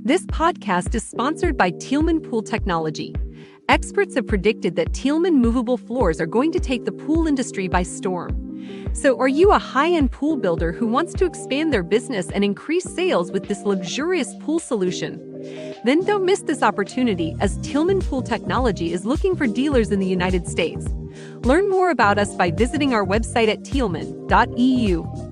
This podcast is sponsored by Tieleman Pool Technology. Experts have predicted that Tieleman movable floors are going to take the pool industry by storm. So are you a high-end pool builder who wants to expand their business and increase sales with this luxurious pool solution? Then don't miss this opportunity, as Tieleman Pool Technology is looking for dealers in the United States. Learn more about us by visiting our website at tieleman.eu.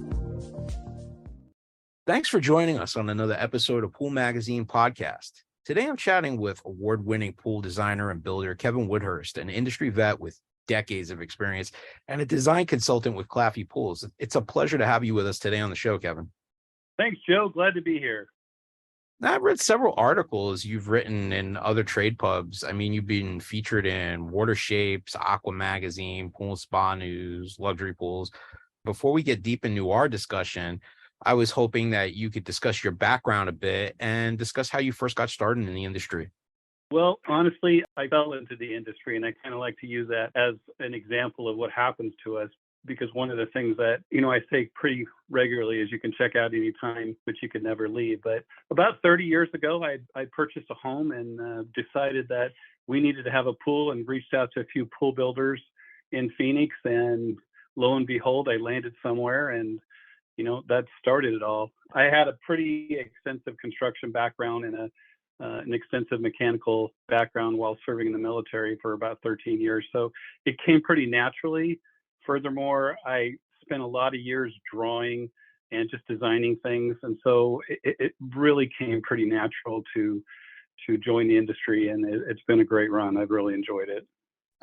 Thanks for joining us on another episode of Pool Magazine Podcast. Today I'm chatting with award-winning pool designer and builder Kevin Woodhurst, an industry vet with decades of experience and a design consultant with Claffey Pools. It's a pleasure to have you with us today on the show, Kevin. Thanks, Joe. Glad to be here. Now, I've read several articles you've written in other trade pubs. You've been featured in Water Shapes, Aqua Magazine, Pool Spa News, Luxury Pools. Before we get deep into our discussion, I was hoping that you could discuss your background a bit and discuss how you first got started in the industry. Well, honestly, I fell into the industry, and I kind of like to use that as an example of what happens to us, because one of the things that, I say pretty regularly is you can check out anytime, but you can never leave. But about 30 years ago, I purchased a home and decided that we needed to have a pool, and reached out to a few pool builders in Phoenix. And lo and behold, I landed somewhere, and that started it all. I had a pretty extensive construction background and an extensive mechanical background while serving in the military for about 13 years. So it came pretty naturally. Furthermore, I spent a lot of years drawing and just designing things. And so it really came pretty natural to join the industry. And it's been a great run. I've really enjoyed it.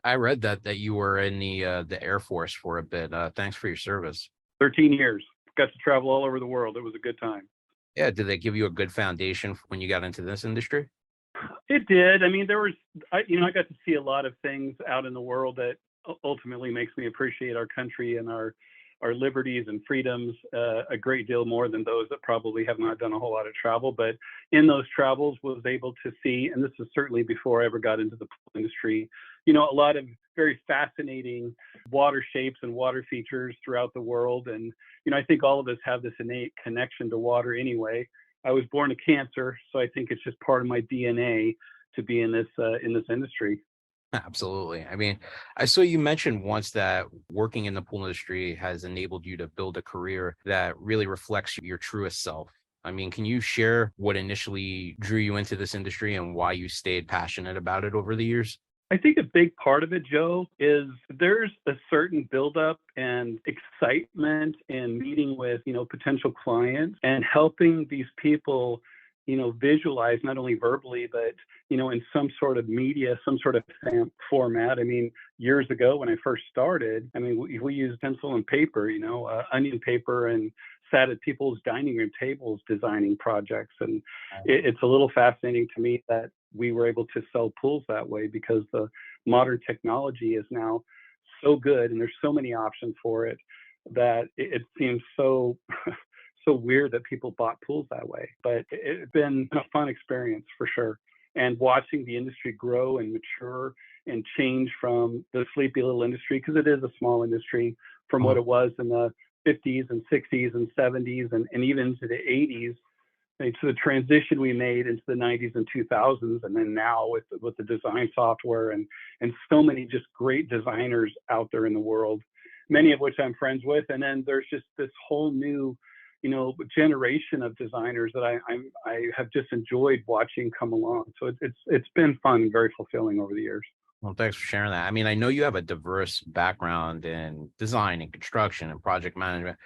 I read that you were in the Air Force for a bit. Thanks for your service. 13 years. Got to travel all over the world. It was a good time. Yeah, did they give you a good foundation when you got into this industry? It did. I got to see a lot of things out in the world that ultimately makes me appreciate our country and our liberties and freedoms a great deal more than those that probably have not done a whole lot of travel. But in those travels, was able to see, and this is certainly before I ever got into the pool industry, a lot of very fascinating water shapes and water features throughout the world. And, I think all of us have this innate connection to water anyway. I was born a Cancer, so I think it's just part of my DNA to be in this industry. Absolutely. I saw you mentioned once that working in the pool industry has enabled you to build a career that really reflects your truest self. Can you share what initially drew you into this industry and why you stayed passionate about it over the years? I think a big part of it, Joe, is there's a certain buildup and excitement in meeting with, potential clients and helping these people, visualize not only verbally, but, in some sort of media, some sort of format. Years ago when I first started, we used pencil and paper, onion paper, and sat at people's dining room tables designing projects. And it's a little fascinating to me that we were able to sell pools that way, because the modern technology is now so good and there's so many options for it that it seems so weird that people bought pools that way. But it's been a fun experience for sure. And watching the industry grow and mature and change from the sleepy little industry, because it is a small industry, from what it was in the 50s and 60s and 70s and even into the 80s, to the transition we made into the 90s and 2000s, and then now with the design software and so many just great designers out there in the world, many of which I'm friends with. And then there's just this whole new generation of designers that I have just enjoyed watching come along. So it's been fun and very fulfilling over the years. Well, thanks for sharing that. I know you have a diverse background in design and construction and project management.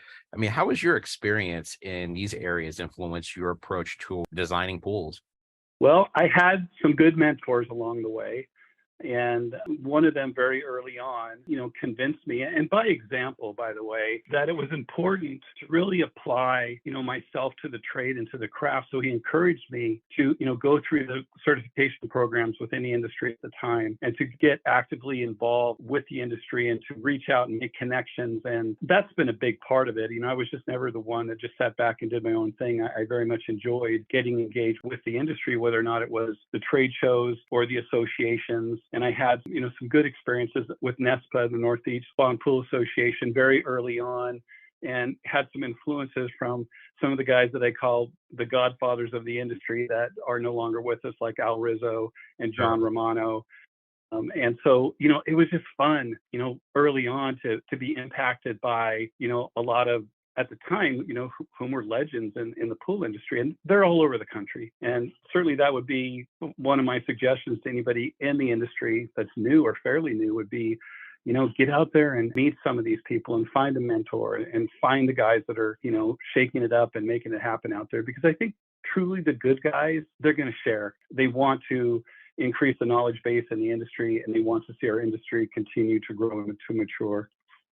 How has your experience in these areas influenced your approach to designing pools? Well, I had some good mentors along the way. And one of them very early on, convinced me, and by example, by the way, that it was important to really apply, myself to the trade and to the craft. So he encouraged me to, go through the certification programs within the industry at the time and to get actively involved with the industry and to reach out and make connections. And that's been a big part of it. I was just never the one that just sat back and did my own thing. I very much enjoyed getting engaged with the industry, whether or not it was the trade shows or the associations. And I had, some good experiences with NESPA, the Northeast Spa and Pool Association, very early on. and had some influences from some of the guys that I call the godfathers of the industry that are no longer with us, like Al Rizzo and John Romano. And so, it was just fun, early on to be impacted by, a lot of, at the time, whom were legends in the pool industry, and they're all over the country. And certainly that would be one of my suggestions to anybody in the industry that's new or fairly new would be, get out there and meet some of these people and find a mentor and find the guys that are, shaking it up and making it happen out there. Because I think truly the good guys, they're going to share. They want to increase the knowledge base in the industry, and they want to see our industry continue to grow and to mature.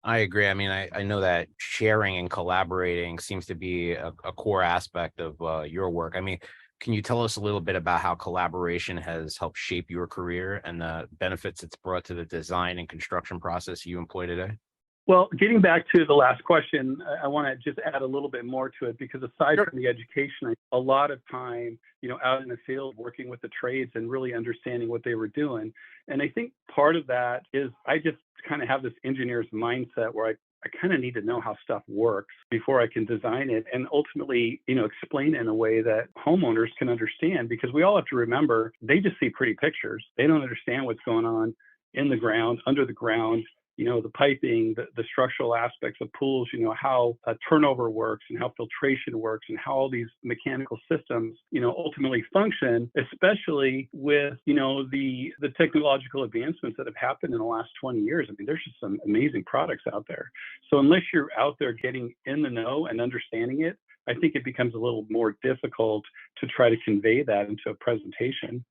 I agree. I mean, I know that sharing and collaborating seems to be a core aspect of your work. I mean, can you tell us a little bit about how collaboration has helped shape your career and the benefits it's brought to the design and construction process you employ today? Well, getting back to the last question, I want to just add a little bit more to it, because aside from the education, a lot of time, out in the field working with the trades and really understanding what they were doing. And I think part of that is I just kind of have this engineer's mindset where I kind of need to know how stuff works before I can design it and ultimately, explain it in a way that homeowners can understand, because we all have to remember they just see pretty pictures. They don't understand what's going on in the ground, under the ground, the piping, the structural aspects of pools, how turnover works and how filtration works and how all these mechanical systems, ultimately function, especially with, the technological advancements that have happened in the last 20 years. I mean, there's just some amazing products out there. So unless you're out there getting in the know and understanding it, I think it becomes a little more difficult to try to convey that into a presentation.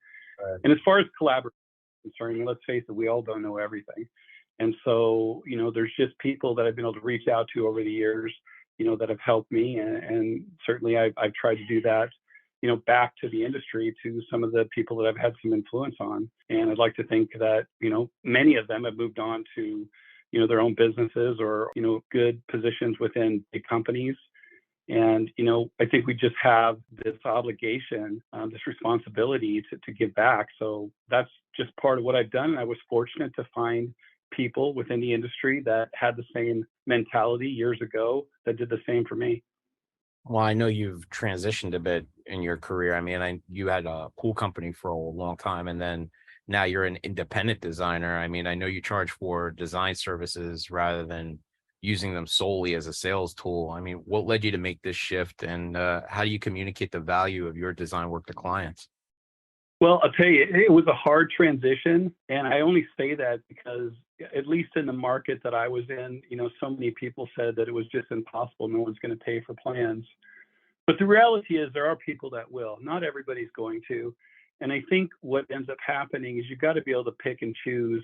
And as far as collaboration is concerned, let's face it, we all don't know everything. And so, there's just people that I've been able to reach out to over the years, that have helped me. And certainly I've tried to do that, back to the industry, to some of the people that I've had some influence on. And I'd like to think that, many of them have moved on to, their own businesses or, good positions within big companies. And, I think we just have this obligation, this responsibility to give back. So that's just part of what I've done. And I was fortunate to find people within the industry that had the same mentality years ago that did the same for me. Well, I know you've transitioned a bit in your career. I mean, you had a pool company for a long time, and then now you're an independent designer. I mean, I know you charge for design services rather than using them solely as a sales tool. I mean, what led you to make this shift, and how do you communicate the value of your design work to clients? Well, I'll tell you, it was a hard transition. And I only say that because, at least in the market that I was in, so many people said that it was just impossible. No one's going to pay for plans. But the reality is there are people that will. Not everybody's going to. And I think what ends up happening is you've got to be able to pick and choose,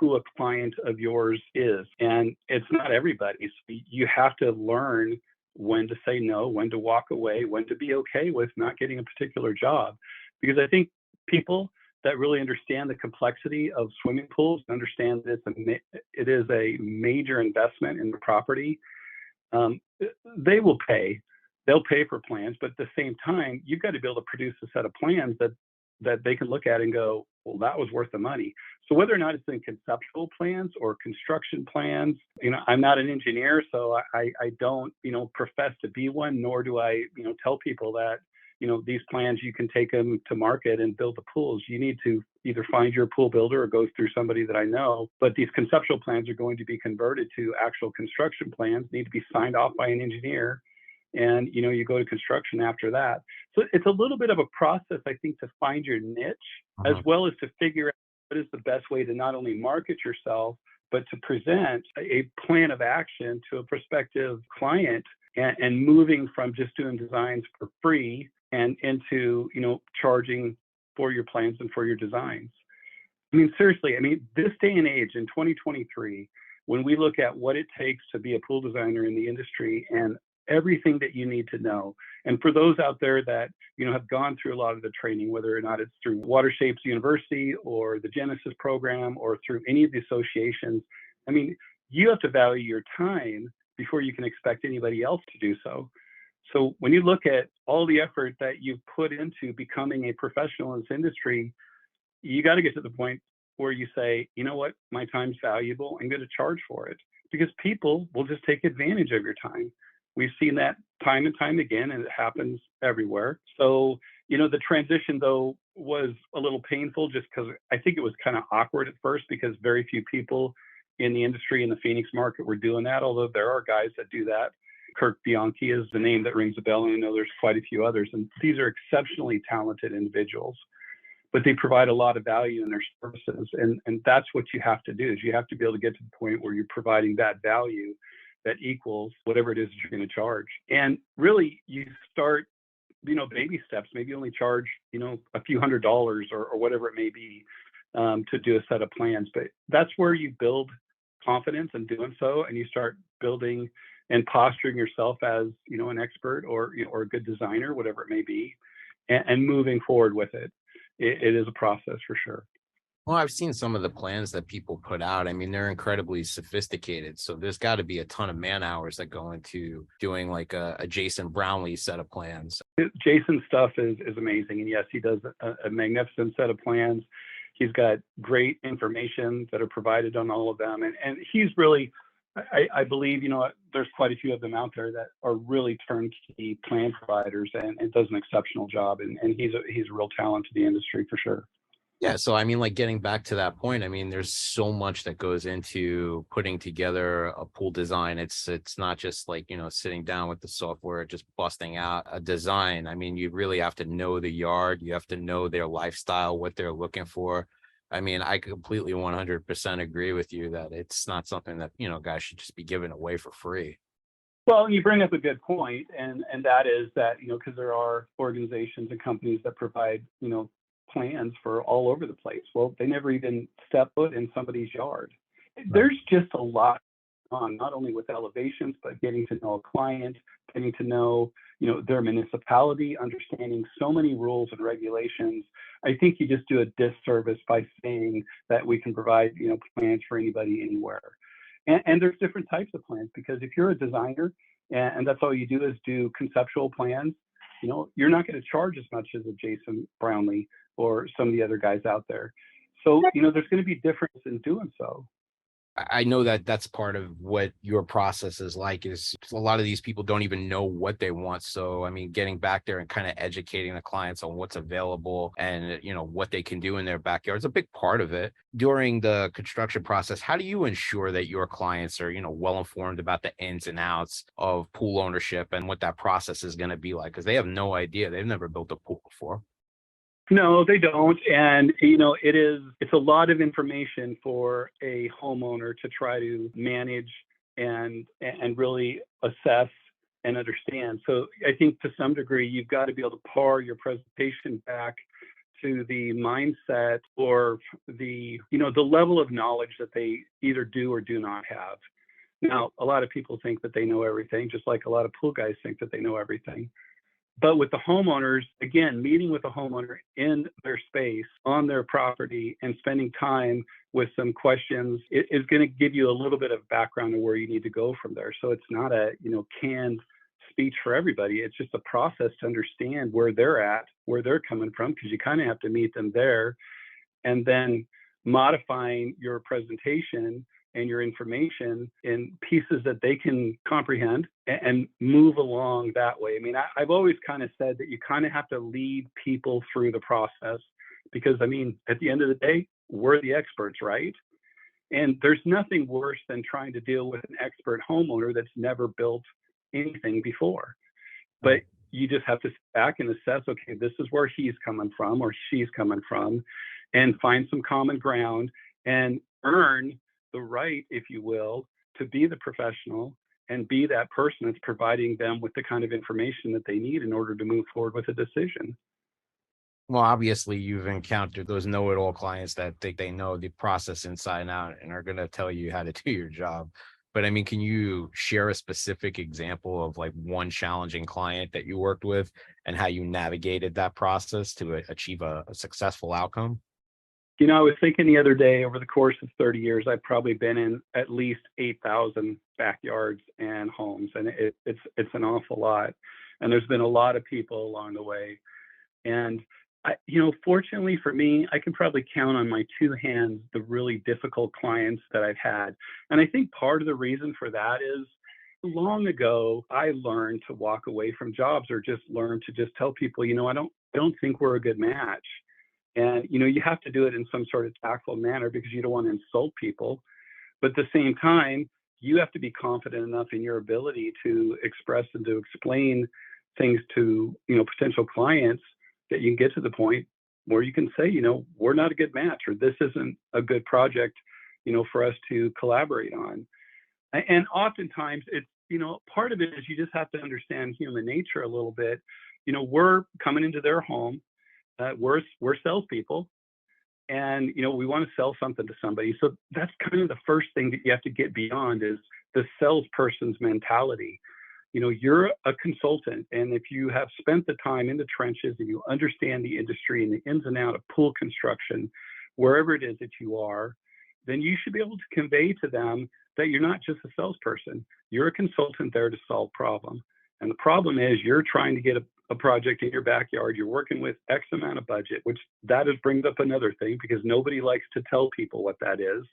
who a client of yours is. And it's not everybody. So you have to learn when to say no, when to walk away, when to be okay with not getting a particular job. Because I think people that really understand the complexity of swimming pools, understand that it is a major investment in the property, they will pay. They'll pay for plans, but at the same time, you've got to be able to produce a set of plans that they can look at and go, well, that was worth the money. So whether or not it's in conceptual plans or construction plans, I'm not an engineer, so I don't, profess to be one, nor do I, tell people that, these plans, you can take them to market and build the pools. You need to either find your pool builder or go through somebody that I know. But these conceptual plans are going to be converted to actual construction plans, need to be signed off by an engineer. And, you go to construction after that. So it's a little bit of a process, I think, to find your niche, as well as to figure out what is the best way to not only market yourself, but to present a plan of action to a prospective client, and moving from just doing designs for free and into, charging for your plans and for your designs. I mean, seriously, this day and age in 2023, when we look at what it takes to be a pool designer in the industry and everything that you need to know, and for those out there that, have gone through a lot of the training, whether or not it's through Water Shapes University or the Genesis program or through any of the associations, you have to value your time before you can expect anybody else to do so. So when you look at all the effort that you've put into becoming a professional in this industry, you got to get to the point where you say, you know what, my time's valuable, I'm going to charge for it, because people will just take advantage of your time. We've seen that time and time again, and it happens everywhere. So, the transition, though, was a little painful, just because I think it was kind of awkward at first, because very few people in the industry in the Phoenix market were doing that, although there are guys that do that. Kirk Bianchi is the name that rings a bell, and I know there's quite a few others. And these are exceptionally talented individuals, but they provide a lot of value in their services. And that's what you have to do, is you have to be able to get to the point where you're providing that value that equals whatever it is that you're going to charge. And really, you start, baby steps. Maybe only charge, a few $100s or whatever it may be, to do a set of plans. But that's where you build confidence in doing so, and you start building and posturing yourself as, an expert or a good designer, whatever it may be, and moving forward with it. It is a process for sure. Well, I've seen some of the plans that people put out. I mean, they're incredibly sophisticated. So there's got to be a ton of man hours that go into doing like a Jason Brownlee set of plans. Jason's stuff is amazing. And yes, he does a magnificent set of plans. He's got great information that are provided on all of them. And he's really, I believe, there's quite a few of them out there that are really turnkey plan providers, and does an exceptional job. And he's a real talent to the industry for sure. Yeah. So, I mean, like getting back to that point, I mean, there's so much that goes into putting together a pool design. It's not just like, sitting down with the software, just busting out a design. I mean, you really have to know the yard. You have to know their lifestyle, what they're looking for. I mean, I completely 100% agree with you that it's not something that, guys should just be given away for free. Well, you bring up a good point, and that is that, because there are organizations and companies that provide, plans for all over the place. Well, they never even step foot in somebody's yard. Right. There's just a lot on, not only with elevations, but getting to know a client, getting to know, their municipality, understanding so many rules and regulations. I think you just do a disservice by saying that we can provide, plans for anybody anywhere. And there's different types of plans, because if you're a designer and that's all you do is do conceptual plans, you're not going to charge as much as a Jason Brownlee or some of the other guys out there. So, there's going to be difference in doing so. I know that that's part of what your process is like, is a lot of these people don't even know what they want. So, I mean, getting back there and kind of educating the clients on what's available and, what they can do in their backyard is a big part of it. During the construction process, how do you ensure that your clients are, well informed about the ins and outs of pool ownership and what that process is going to be like? Because they have no idea. They've never built a pool before. No, they don't. And, it's a lot of information for a homeowner to try to manage and really assess and understand. So I think to some degree, you've got to be able to par your presentation back to the mindset or the level of knowledge that they either do or do not have. Now, a lot of people think that they know everything, just like a lot of pool guys think that they know everything. But with the homeowners, again, meeting with a homeowner in their space, on their property, and spending time with some questions is going to give you a little bit of background of where you need to go from there. So it's not a, canned speech for everybody. It's just a process to understand where they're at, where they're coming from, because you kind of have to meet them there, and then modifying your presentation and your information in pieces that they can comprehend and move along that way. I mean, I've always kind of said that you kind of have to lead people through the process, because, I mean, at the end of the day, we're the experts, right? And there's nothing worse than trying to deal with an expert homeowner that's never built anything before. But you just have to sit back and assess, okay, this is where he's coming from or she's coming from, and find some common ground and earn the right, if you will, to be the professional and be that person that's providing them with the kind of information that they need in order to move forward with a decision. Well, obviously, you've encountered those know-it-all clients that think they know the process inside and out and are going to tell you how to do your job. But I mean, can you share a specific example of like one challenging client that you worked with and how you navigated that process to achieve a successful outcome? I was thinking the other day, over the course of 30 years, I've probably been in at least 8,000 backyards and homes, and it's an awful lot. And there's been a lot of people along the way. And Fortunately for me, I can probably count on my two hands the really difficult clients that I've had. And I think part of the reason for that is long ago, I learned to walk away from jobs or just learn to just tell people, I don't think we're a good match. And, you have to do it in some sort of tactful manner because you don't want to insult people. But at the same time, you have to be confident enough in your ability to express and to explain things to, potential clients that you can get to the point where you can say, we're not a good match, or this isn't a good project, for us to collaborate on. And oftentimes it's, part of it is you just have to understand human nature a little bit. We're coming into their home. We're salespeople, and we want to sell something to somebody. So that's kind of the first thing that you have to get beyond is the salesperson's mentality. You're a consultant, and if you have spent the time in the trenches and you understand the industry and the ins and outs of pool construction, wherever it is that you are, then you should be able to convey to them that you're not just a salesperson. You're a consultant there to solve problems. And the problem is you're trying to get a project in your backyard. You're working with X amount of budget, which that brings up another thing because nobody likes to tell people what that is.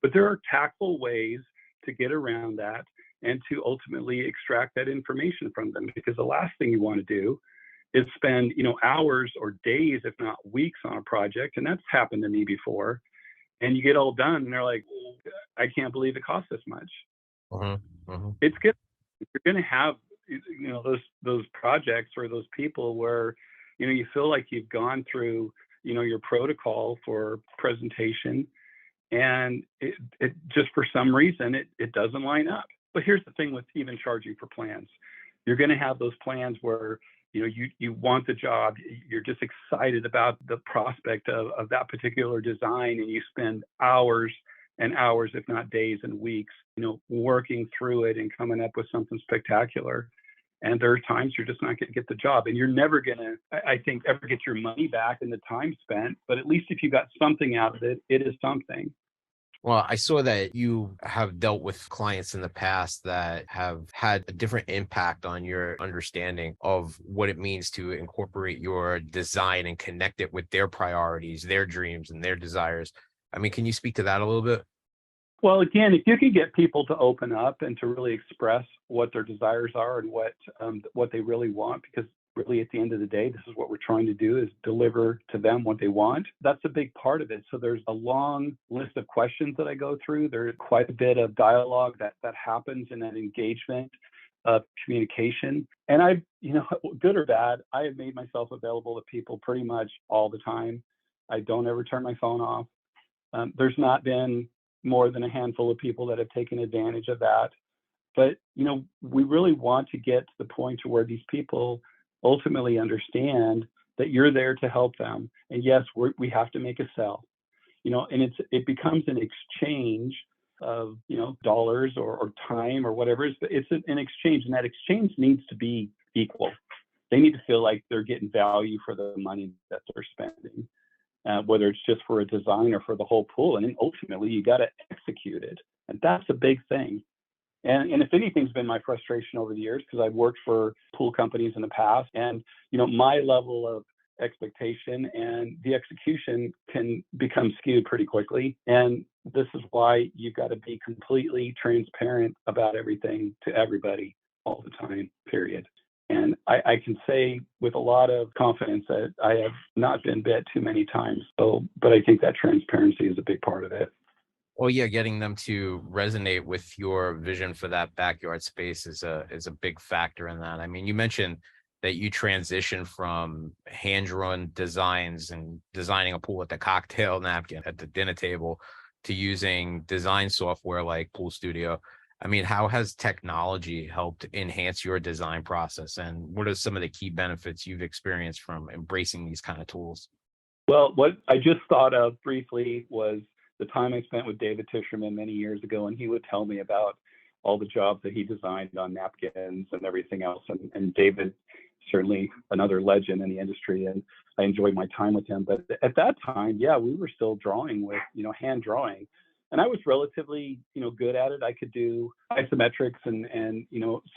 But there are tactful ways to get around that and to ultimately extract that information from them, because the last thing you want to do is spend, hours or days, if not weeks, on a project. And that's happened to me before. And you get all done and they're like, I can't believe it cost this much. It's good. You're going to have, those projects or those people where, you feel like you've gone through, your protocol for presentation, and it just for some reason, it doesn't line up. But here's the thing with even charging for plans. You're going to have those plans where, you want the job, you're just excited about the prospect of that particular design, and you spend hours and hours, if not days and weeks, working through it and coming up with something spectacular. And there are times you're just not going to get the job, and you're never going to, I think, ever get your money back in the time spent. But at least if you got something out of it, it is something. Well, I saw that you have dealt with clients in the past that have had a different impact on your understanding of what it means to incorporate your design and connect it with their priorities, their dreams, and their desires. I mean, can you speak to that a little bit? Well, again, if you can get people to open up and to really express what their desires are and what they really want, because really at the end of the day, this is what we're trying to do, is deliver to them what they want. That's a big part of it. So there's a long list of questions that I go through. There's quite a bit of dialogue that happens in that engagement of communication. And I, good or bad, I have made myself available to people pretty much all the time. I don't ever turn my phone off. There's not been more than a handful of people that have taken advantage of that. But, we really want to get to the point to where these people ultimately understand that you're there to help them. And yes, we have to make a sell, and it becomes an exchange of, dollars or time or whatever it is, but it's an exchange, and that exchange needs to be equal. They need to feel like they're getting value for the money that they're spending. Whether it's just for a design or for the whole pool. And then ultimately, you got to execute it. And that's a big thing. And if anything's been my frustration over the years, because I've worked for pool companies in the past, and, my level of expectation and the execution can become skewed pretty quickly. And this is why you've got to be completely transparent about everything to everybody all the time, period. And I can say with a lot of confidence that I have not been bit too many times. But I think that transparency is a big part of it. Well, yeah, getting them to resonate with your vision for that backyard space is a big factor in that. I mean, you mentioned that you transition from hand-drawn designs and designing a pool with a cocktail napkin at the dinner table to using design software like Pool Studio. I mean, how has technology helped enhance your design process? And what are some of the key benefits you've experienced from embracing these kind of tools? Well, what I just thought of briefly was the time I spent with David Tischerman many years ago, and he would tell me about all the jobs that he designed on napkins and everything else. And David, certainly another legend in the industry, and I enjoyed my time with him. But at that time, yeah, we were still drawing with, hand drawing. And I was relatively, good at it. I could do isometrics and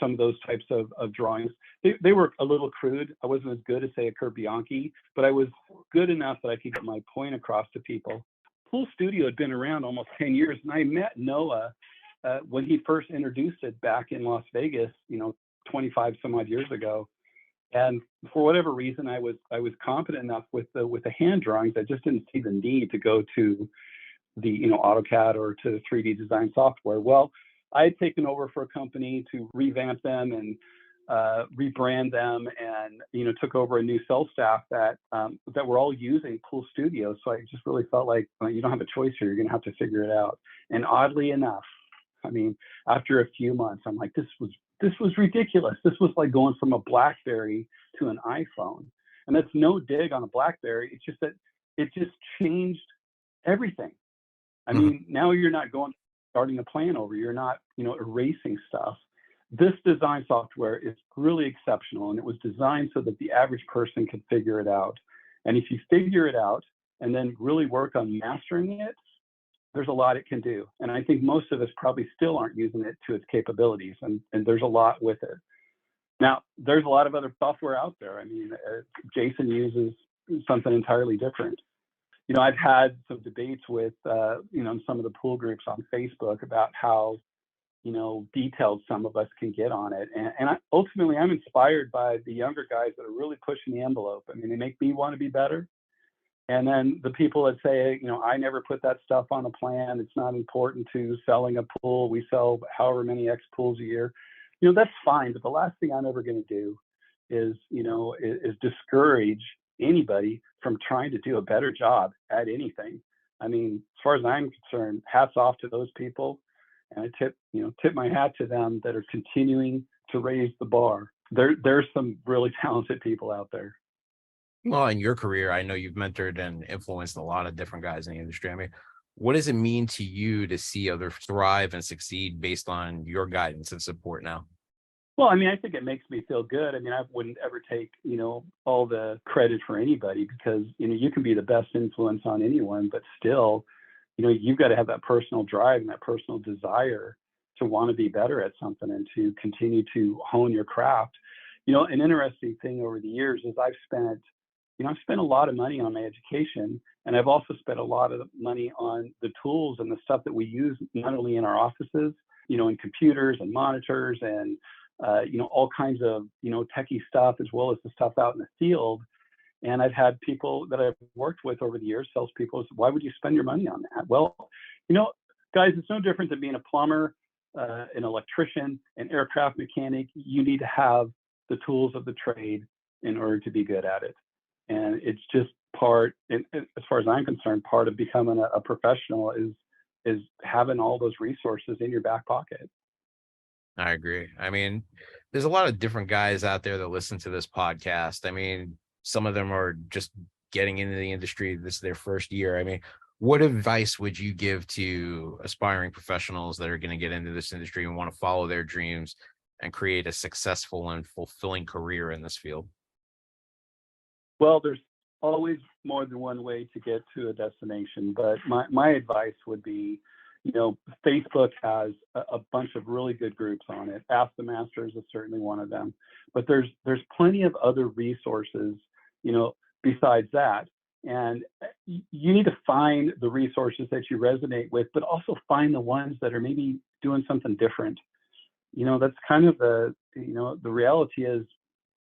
some of those types of drawings. They were a little crude. I wasn't as good as, say, a Kurt Bianchi, but I was good enough that I could get my point across to people. Pool Studio had been around almost 10 years, and I met Noah when he first introduced it back in Las Vegas, 25 some odd years ago. And for whatever reason, I was competent enough with the hand drawings. I just didn't see the need to go to the AutoCAD or to 3D design software. Well, I had taken over for a company to revamp them and rebrand them, and took over a new sales staff that were all using Pool Studio. So I just really felt like, you don't have a choice here. You're going to have to figure it out. And oddly enough, I mean, after a few months, I'm like, this was ridiculous. This was like going from a BlackBerry to an iPhone. And that's no dig on a BlackBerry. It's just that it just changed everything. I mean, now you're not starting a plan over. You're not, erasing stuff. This design software is really exceptional, and it was designed so that the average person could figure it out. And if you figure it out and then really work on mastering it, there's a lot it can do. And I think most of us probably still aren't using it to its capabilities, and there's a lot with it. Now, there's a lot of other software out there. I mean, Jason uses something entirely different. I've had some debates with, some of the pool groups on Facebook about how, detailed some of us can get on it. And ultimately, I'm inspired by the younger guys that are really pushing the envelope. I mean, they make me want to be better. And then the people that say, I never put that stuff on a plan. It's not important to selling a pool. We sell however many X pools a year. That's fine. But the last thing I'm ever going to do is discourage anybody from trying to do a better job at anything. I mean, as far as I'm concerned, hats off to those people. And I tip my hat to them that are continuing to raise the bar. There's some really talented people out there. Well, in your career, I know you've mentored and influenced a lot of different guys in the industry. I mean, what does it mean to you to see others thrive and succeed based on your guidance and support now? Well, I mean, I think it makes me feel good. I mean, I wouldn't ever take, all the credit for anybody, because, you can be the best influence on anyone, but still, you've got to have that personal drive and that personal desire to want to be better at something and to continue to hone your craft. An interesting thing over the years is I've spent a lot of money on my education, and I've also spent a lot of money on the tools and the stuff that we use, not only in our offices, in computers and monitors and, all kinds of, techie stuff, as well as the stuff out in the field. And I've had people that I've worked with over the years, salespeople, say, why would you spend your money on that? Well, guys, it's no different than being a plumber, an electrician, an aircraft mechanic. You need to have the tools of the trade in order to be good at it. And it's just as far as I'm concerned, part of becoming a professional is having all those resources in your back pocket. I agree. I mean, there's a lot of different guys out there that listen to this podcast. I mean, some of them are just getting into the industry. This is their first year. I mean, what advice would you give to aspiring professionals that are going to get into this industry and want to follow their dreams and create a successful and fulfilling career in this field? Well, there's always more than one way to get to a destination, but my advice would be, Facebook has a bunch of really good groups on it. Ask the Masters is certainly one of them, but there's plenty of other resources, besides that. And you need to find the resources that you resonate with, but also find the ones that are maybe doing something different. That's kind of the reality is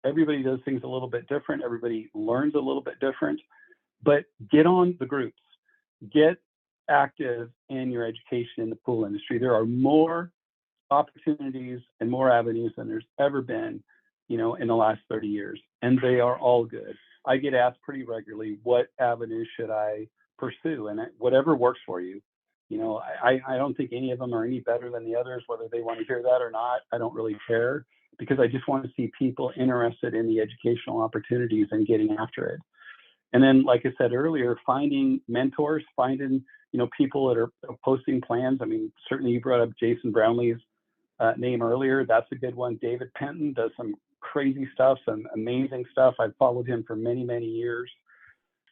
everybody does things a little bit different. Everybody learns a little bit different, but get on the groups, get active in your education in the pool industry. There are more opportunities and more avenues than there's ever been, in the last 30 years, and they are all good. I get asked pretty regularly, what avenue should I pursue? And whatever works for you. I don't think any of them are any better than the others, whether they want to hear that or not. I don't really care, because I just want to see people interested in the educational opportunities and getting after it. And then, like I said earlier, finding mentors, finding, people that are posting plans. I mean, certainly you brought up Jason Brownlee's name earlier. That's a good one. David Penton does some crazy stuff, some amazing stuff. I've followed him for many, many years.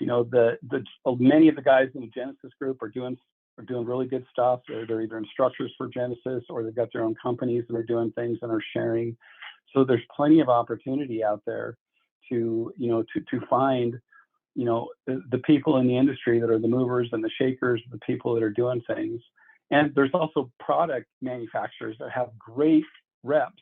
Many of the guys in the Genesis group are doing are doing really good stuff. They're either instructors for Genesis or they've got their own companies that are doing things and are sharing. So there's plenty of opportunity out there to, to find, the people in the industry that are the movers and the shakers, the people that are doing things. And there's also product manufacturers that have great reps,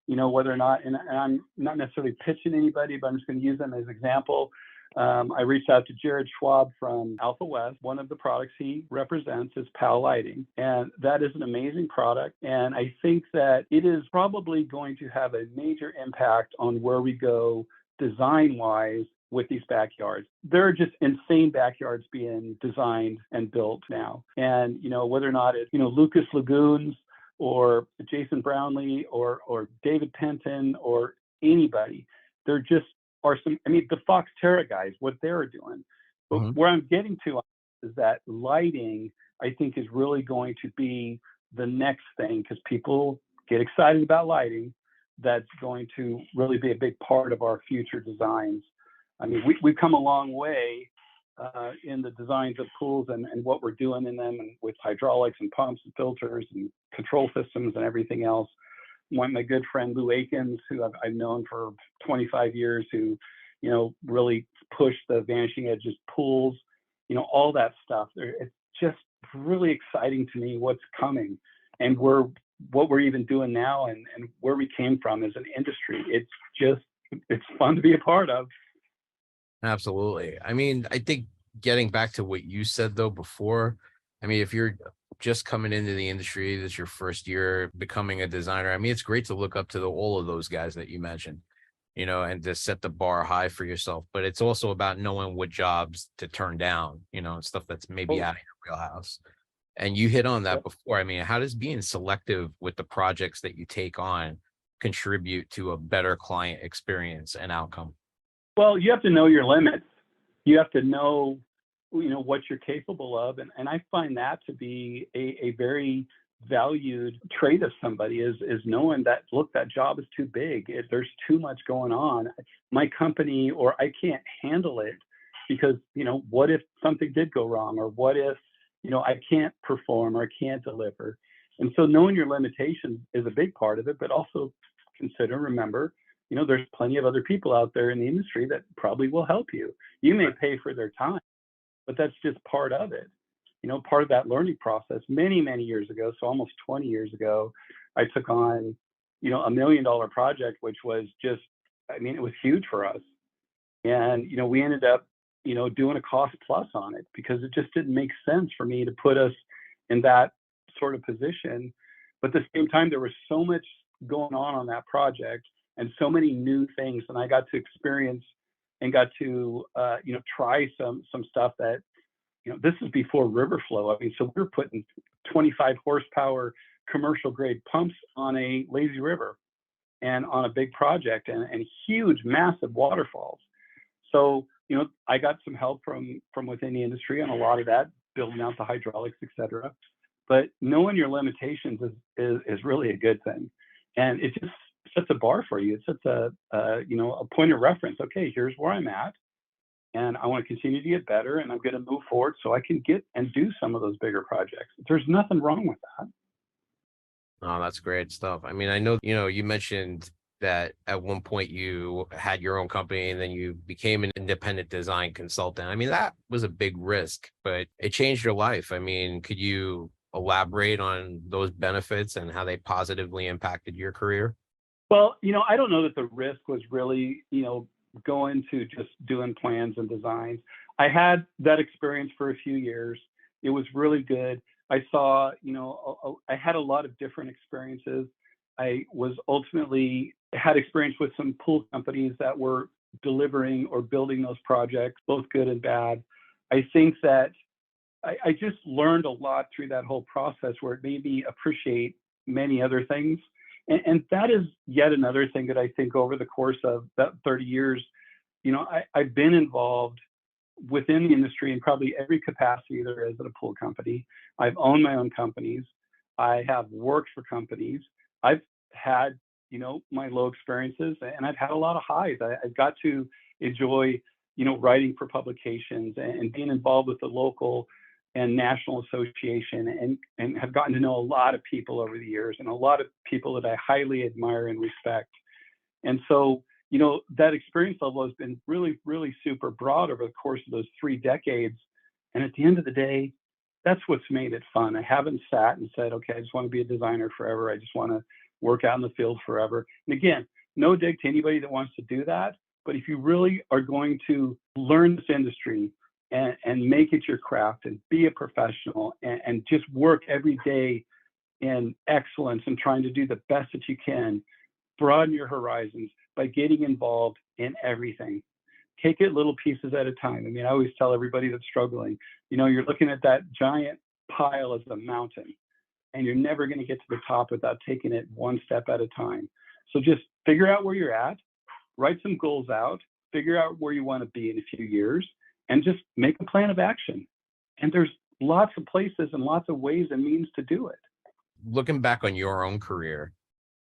whether or not, and I'm not necessarily pitching anybody, but I'm just going to use them as an example. I reached out to Jared Schwab from Alpha West. One of the products he represents is PAL Lighting, and that is an amazing product. And I think that it is probably going to have a major impact on where we go design-wise with these backyards. There are just insane backyards being designed and built now. And, whether or not it's, Lucas Lagoons or Jason Brownlee or David Penton or anybody, there just are some, the Fox Terra guys, what they're doing. But where I'm getting to is that lighting, I think, is really going to be the next thing, because people get excited about lighting. That's going to really be a big part of our future designs. We've come a long way in the designs of pools and what we're doing in them, and with hydraulics and pumps and filters and control systems and everything else. My good friend Lou Akins, who I've known for 25 years, who, really pushed the Vanishing Edges pools, all that stuff. It's just really exciting to me what's coming, and what we're even doing now, and where we came from as an industry. It's fun to be a part of. Absolutely. I think getting back to what you said though before, if you're just coming into the industry, this is your first year becoming a designer. It's great to look up to all of those guys that you mentioned, and to set the bar high for yourself. But it's also about knowing what jobs to turn down, and stuff that's maybe out of your wheelhouse. And you hit on that before. How does being selective with the projects that you take on contribute to a better client experience and outcome? Well, you have to know your limits. You have to know, what you're capable of. And I find that to be a very valued trait of somebody is knowing that, look, that job is too big. There's too much going on. My company, or I can't handle it because, what if something did go wrong? Or what if, I can't perform or I can't deliver? And so knowing your limitations is a big part of it, but also remember, there's plenty of other people out there in the industry that probably will help you. You may pay for their time, but that's just part of it. Part of that learning process. Many, many years ago, so almost 20 years ago, I took on, $1 million project, which was just, it was huge for us. And, we ended up, doing a cost plus on it because it just didn't make sense for me to put us in that sort of position. But at the same time, there was so much going on that project and so many new things. And I got to experience and got to, try some stuff that, this is before river flow. So we're putting 25 horsepower commercial grade pumps on a lazy river and on a big project and huge, massive waterfalls. So, I got some help from within the industry on a lot of that, building out the hydraulics, et cetera. But knowing your limitations is really a good thing. And it just sets a bar for you. It sets a point of reference. Okay, here's where I'm at. And I want to continue to get better, and I'm going to move forward so I can get and do some of those bigger projects. There's nothing wrong with that. Oh, that's great stuff. I know, you mentioned that at one point you had your own company and then you became an independent design consultant. That was a big risk, but it changed your life. Could you elaborate on those benefits and how they positively impacted your career? Well, I don't know that the risk was really, going to just doing plans and designs. I had that experience for a few years. It was really good. I saw, I had a lot of different experiences. I was ultimately had experience with some pool companies that were delivering or building those projects, both good and bad. I think that I just learned a lot through that whole process where it made me appreciate many other things. And that is yet another thing that I think over the course of that 30 years, I've been involved within the industry in probably every capacity there is at a pool company. I've owned my own companies. I have worked for companies. I've had, my low experiences, and I've had a lot of highs. I've got to enjoy, writing for publications and being involved with the local and national association, and have gotten to know a lot of people over the years, and a lot of people that I highly admire and respect. And so, that experience level has been really, really super broad over the course of those 3 decades. And at the end of the day, that's what's made it fun. I haven't sat and said, okay, I just want to be a designer forever. I just want to work out in the field forever. And again, no dig to anybody that wants to do that. But if you really are going to learn this industry and make it your craft and be a professional and just work every day in excellence and trying to do the best that you can, broaden your horizons by getting involved in everything. Take it little pieces at a time. I mean, I always tell everybody that's struggling, you're looking at that giant pile as a mountain, and you're never going to get to the top without taking it one step at a time. So just figure out where you're at, write some goals out, figure out where you want to be in a few years, and just make a plan of action. And there's lots of places and lots of ways and means to do it. Looking back on your own career,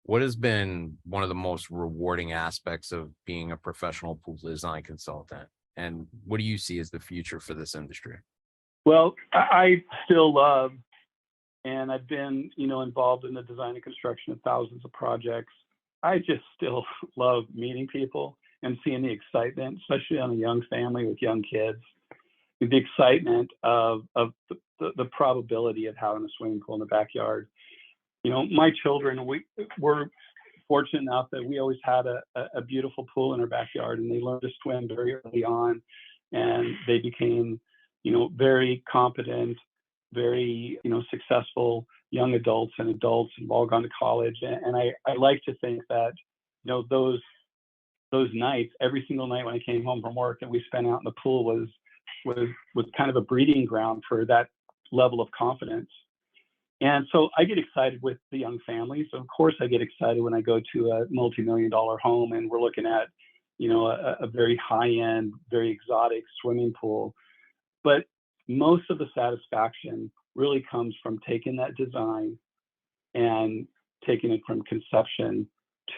what has been one of the most rewarding aspects of being a professional pool design consultant? And what do you see as the future for this industry? Well, I still love, and I've been, involved in the design and construction of thousands of projects. I just still love meeting people and seeing the excitement, especially on a young family with young kids, the excitement of the probability of having a swimming pool in the backyard. My children, we're fortunate enough that we always had a beautiful pool in our backyard, and they learned to swim very early on, and they became, very competent, very, successful young adults, and have all gone to college. And I like to think that, those nights, every single night when I came home from work and we spent out in the pool was kind of a breeding ground for that level of confidence. And so I get excited with the young families. Of course, I get excited when I go to a multi-million-dollar home and we're looking at, a very high-end, very exotic swimming pool. But most of the satisfaction really comes from taking that design and taking it from conception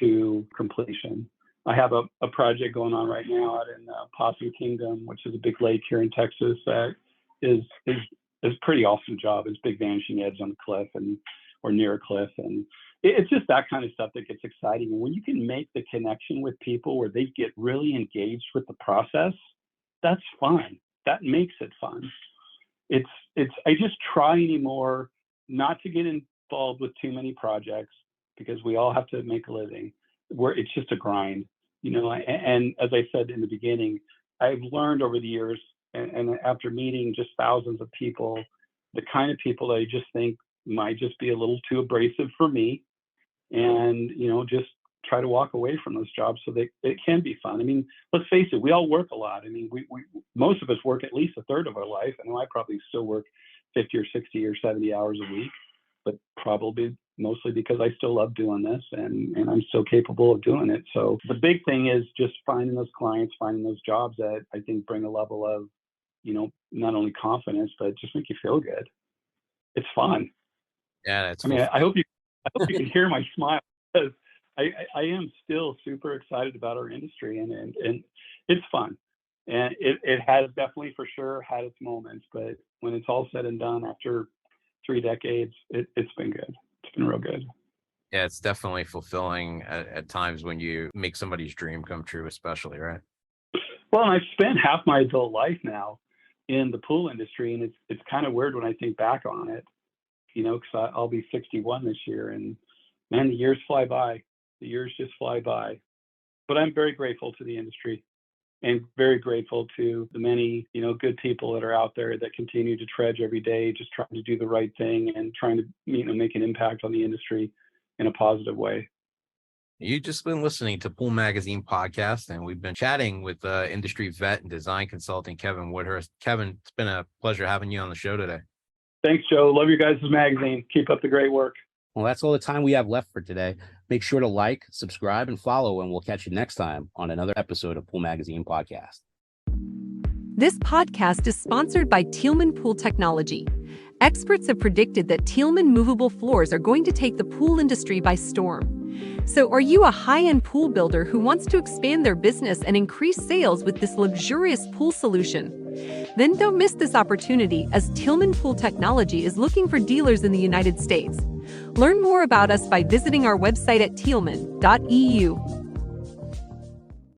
to completion. I have a project going on right now out in Possum Kingdom, which is a big lake here in Texas that is a pretty awesome job. It's big vanishing edge on the cliff or near a cliff. And it's just that kind of stuff that gets exciting. And when you can make the connection with people where they get really engaged with the process, that's fun. That makes it fun. I just try anymore not to get involved with too many projects, because we all have to make a living, where it's just a grind, and as I said in the beginning, I've learned over the years, and after meeting just thousands of people, the kind of people that I just think might just be a little too abrasive for me, and, just try to walk away from those jobs so that it can be fun. I mean, let's face it, we all work a lot. I mean, we most of us work at least a third of our life. I know I probably still work 50 or 60 or 70 hours a week, but probably mostly because I still love doing this and I'm still capable of doing it. So the big thing is just finding those clients, finding those jobs that I think bring a level of, not only confidence, but just make you feel good. It's fun. Yeah, that's. I mean, I hope you can hear my smile, because I am still super excited about our industry, and it's fun. And it has definitely for sure had its moments, but when it's all said and done after 3 decades, it's been good. It's been real good. Yeah, it's definitely fulfilling at times when you make somebody's dream come true, especially, right? Well, and I've spent half my adult life now in the pool industry, and it's kind of weird when I think back on it, because I'll be 61 this year, and man, the years fly by. The years just fly by. But I'm very grateful to the industry, and very grateful to the many, good people that are out there that continue to trudge every day, just trying to do the right thing and trying to, make an impact on the industry in a positive way. You've just been listening to Pool Magazine podcast, and we've been chatting with industry vet and design consultant Kevin Woodhurst. Kevin, it's been a pleasure having you on the show today. Thanks, Joe. Love your guys' magazine. Keep up the great work. Well, that's all the time we have left for today. Make sure to like, subscribe, and follow, and we'll catch you next time on another episode of Pool Magazine Podcast. This podcast is sponsored by Tieleman Pool Technology. Experts have predicted that Tieleman movable floors are going to take the pool industry by storm. So are you a high-end pool builder who wants to expand their business and increase sales with this luxurious pool solution? Then don't miss this opportunity, as Tieleman Pool Technology is looking for dealers in the United States. Learn more about us by visiting our website at tieleman.eu.